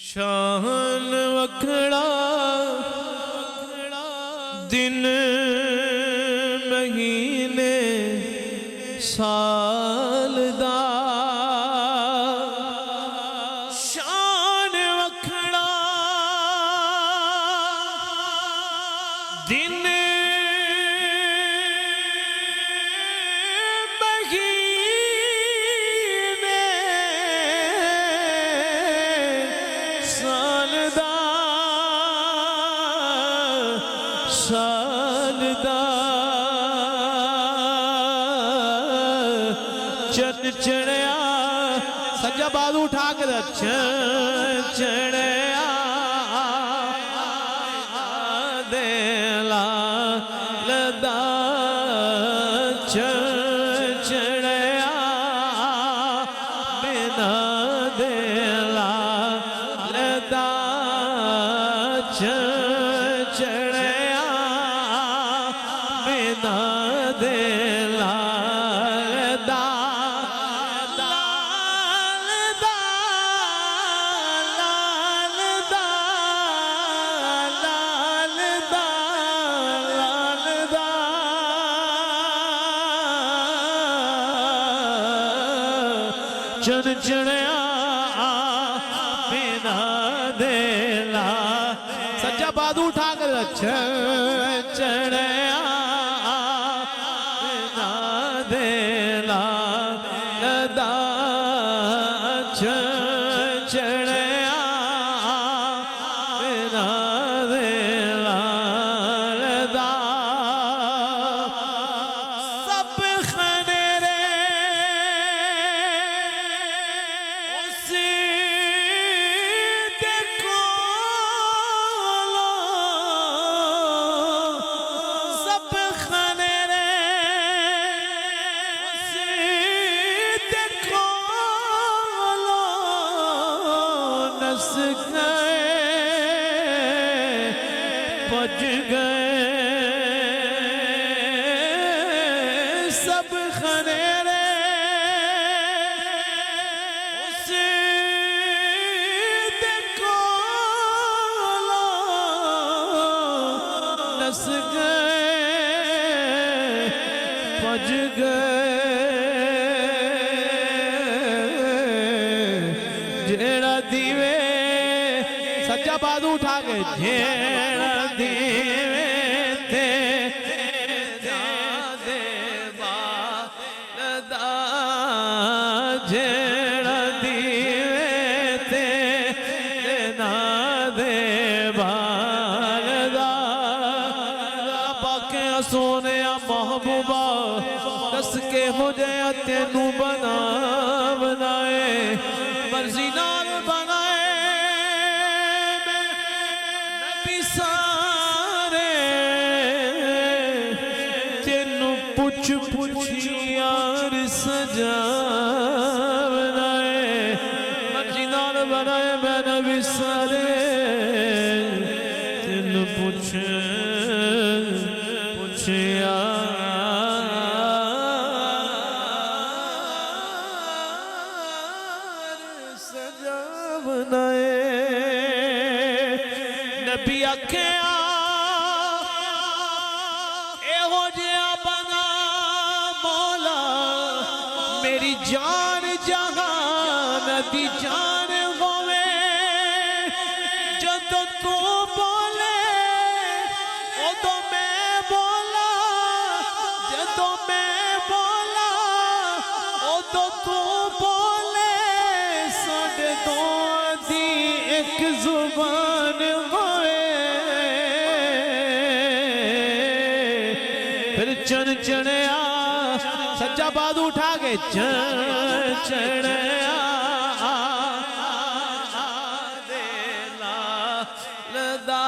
शान वखड़ा दिन महीने साल दा शान वखड़ा दिन चन चढ़िया सज्जा बाजू उठा के चढ़िया देला लदा चढ़िया बिना देला लदा चढ़िया बिना देला लदा चन चढ़िया बिना देला सज्जा बाजू उठा कर चढ़िया बिना देला लदा चढ़िया बिना देला लदा पज गए सब खनेरे उसे देखो नस गए पज गए जेड़ा दीवे सच्चा बाजू उठा के जेड़ा दीवे थे देवा लदा जेड़ा दीवे थे ना देवा लदा पाके सोने महबूबा दस के हो जाए तेनू बना बनाए मर्जी नाल बनाए पुछ यार सजा बनाए मर्जी नाल बनाए मैं नबी सारे तेन पुछ यार सजा बनाए नबी आखे मेरी जान जहान दी जान होवे जदों तू बोले उदों मैं बोला जदों मैं बोला उदों तू बोले साडे दोवां दी एक जुबान होवे फिर चन चढ़िया सच्चा बाजू उठा के चढ़िया देला लदा